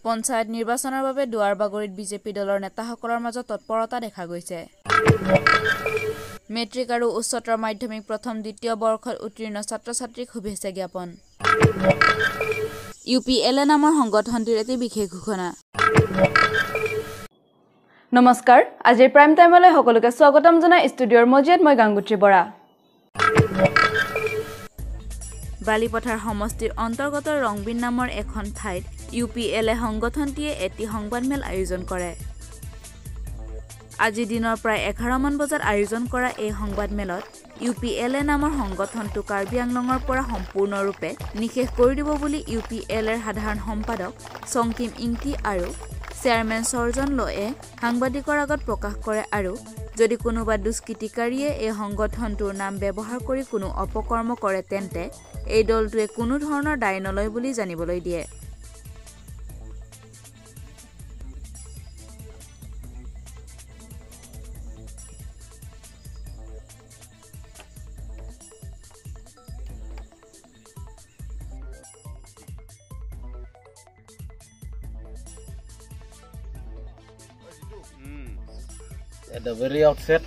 পঞ্চায়ত নিৰ্বাচনৰ বাবে দুৱাৰবাগৰিত বিজেপি দলৰ নেতাসকলৰ মাজত তৎপৰতা দেখা গৈছে। মেট্ৰিক আৰু উচ্চতৰ মাধ্যমিক প্ৰথম দ্বিতীয় বৰ্ষত উত্তীৰ্ণ ছাত্ৰ-ছাত্ৰীক শুভেচ্ছা জ্ঞাপন। UPLA নামৰ সংগঠনটিৰ এটি বিশেষ ঘোষণা। নমস্কাৰ, আজিৰ প্ৰাইম টাইমলৈ সকলোকে স্বাগতম জনাই ষ্টুডিঅ'ৰ মজিয়াত মই গাংগুত্ৰী বৰা। বালিপথাৰ সমষ্টিৰ অন্তৰ্গত ৰংবিন নামৰ এখন ঠাইত UPLA সংগঠনটিয়ে এটি সংবাদমেল আয়োজন কৰে। আজি দিনৰ প্ৰায় 11 মান বজাত আয়োজন কৰা এই সংবাদমেলত UPLA নামৰ সংগঠনটো কাৰ্বি আংলঙৰ পৰা সম্পূৰ্ণৰূপে নিষেধ কৰি দিব বুলি UPLAৰ সাধাৰণ সম্পাদক চংকিম ইংতি আৰু চেয়াৰমেন সৰ্জন লয়ে সাংবাদিকৰ আগত প্ৰকাশ কৰে আৰু যদি কোনোবা দুষ্কৃতিকাৰীয়ে এই সংগঠনটোৰ নাম ব্যৱহাৰ কৰি কোনো অপকৰ্ম কৰে তেন্তে এই দলটোৱে কোনো ধৰণৰ দায় নলয় বুলি জানিবলৈ দিয়ে। At the very outset,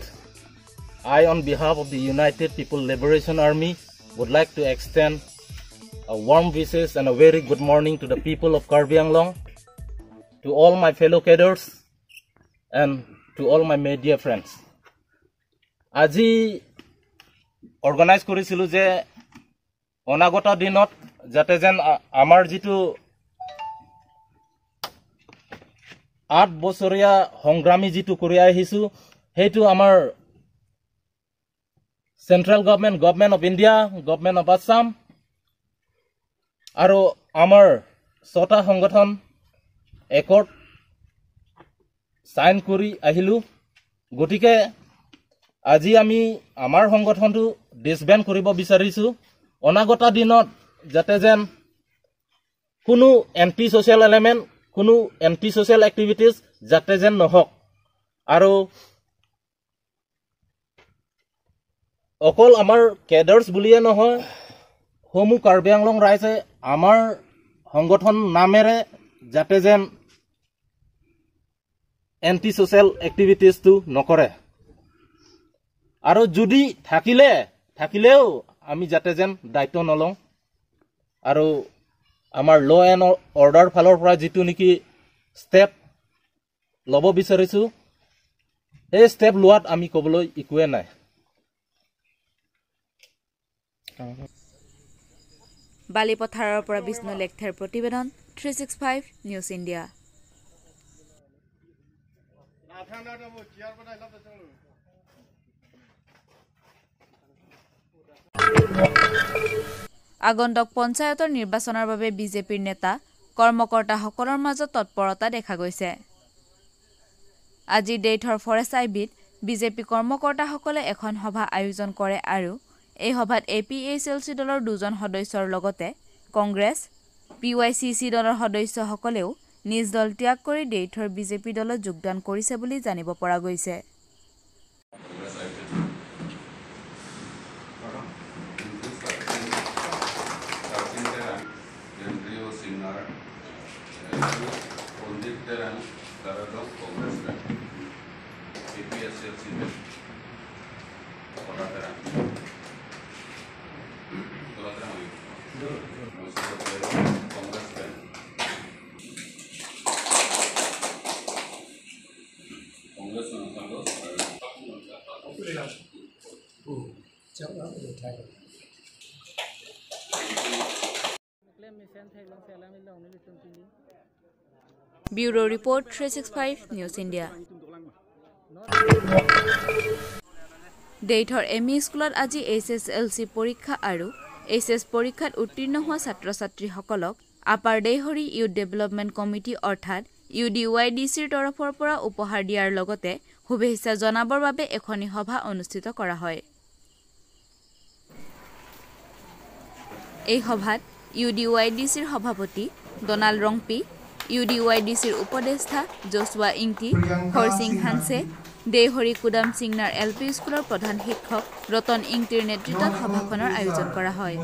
I, on behalf of the United People Liberation Army, would like to extend a warm wishes and a very good morning to the people of Karbi Anglong, to all my fellow cadres, and to all my media friends. Aji organize korisilu je onagota dinot jate jen amar jitu 8 বছৰীয়া সংগ্ৰামী জিতু কৰি আহিছো হেতু আমাৰ central government of India government of Assam আৰু আমাৰ ছটা সংগঠন একৰ্ড সাইন কৰি আহিলো গটিকে আজি আমি আমাৰ সংগঠনটো ডিসব্যান্ড কৰিব বিচাৰিছো অনাগত দিনত যাতে যেন কোনো এন্টি সোশ্যাল এলিমেন্ট কোনো এন্টি সোশ্যাল এক্টিভিটিজ যাতে যেন নহক আৰু অকল আমাৰ কেডাৰ্স বুলিয়ে নহয় হোমু কাৰ্বি আংলং ৰাইজে আমাৰ সংগঠন নামেৰে যাতে যেন এন্টি সোশ্যাল এক্টিভিটিজটো নকৰে আৰু যদি থাকিলেও আমি যাতে যেন দায়িত্ব নলওঁ আৰু আমাৰ ল এণ্ড অৰ্ডাৰ ফালৰ পৰা যেটো নেকি ষ্টেপ লব বিচাৰিছো এই ষ্টেপ লোৱাত আমি কবলৈ ইকুৱে নাই। বালিপথাৰৰ পৰা বিষ্ণু লেখাৰ প্ৰতিবেদন 365 নিউজ ইণ্ডিয়া। আগন্তুক পঞ্চায়তৰ নিৰ্বাচনৰ বাবে বিজেপিৰ নেতা কৰ্মকৰ্তাসকলৰ মাজত তৎপৰতা দেখা গৈছে। আজি ডেইথৰ ফৰেষ্ট আইবিত বিজেপি কৰ্মকৰ্তাসকলে এখন সভা আয়োজন কৰে আৰু এই সভাত APHLC দলৰ 2জন সদস্যৰ লগতে কংগ্ৰেছ PYCC দলৰ সদস্যসকলেও নিজ দল ত্যাগ কৰি ডেইথৰ বিজেপি দলত যোগদান কৰিছে বুলি জানিব পৰা গৈছে। Bureau Report 365 News India. ডেইথৰ ME স্কুলত আজি SSLC পৰীক্ষা আৰু SS পৰীক্ষাত উত্তীৰ্ণ হোৱা ছাত্ৰ-ছাত্ৰীসকলক আপাৰ দেহৰি ইউথ ডেভেলপমেন্ট কমিটি অৰ্থাৎ UDYDCৰ তৰফৰ পৰা উপহাৰ দিয়াৰ লগতে শুভেচ্ছা জনাবৰ বাবে এখনি সভা অনুষ্ঠিত কৰা হয়। এই সভাত UDYDCৰ সভাপতি ডনাল্ড ৰংপি, UDYDCৰ উপদেষ্টা জোসুৱা ইংতি, খৰসিং হানছে, দেহৰি কুদাম সিংনাৰ LP স্কুলৰ প্ৰধান শিক্ষক ৰতন ইংতিৰ নেতৃত্বত সভাখনৰ আয়োজন কৰা হয়।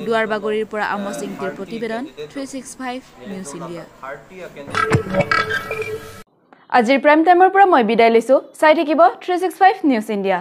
দুৱাৰবাগৰিৰ পৰা আমচ ইংতিৰ প্ৰতিবেদন 365 নিউজ ইণ্ডিয়া। আজিৰ প্ৰাইম টাইমৰ পৰা মই বিদায় লৈছো। চাই থাকিব 365 নিউজ ইণ্ডিয়া।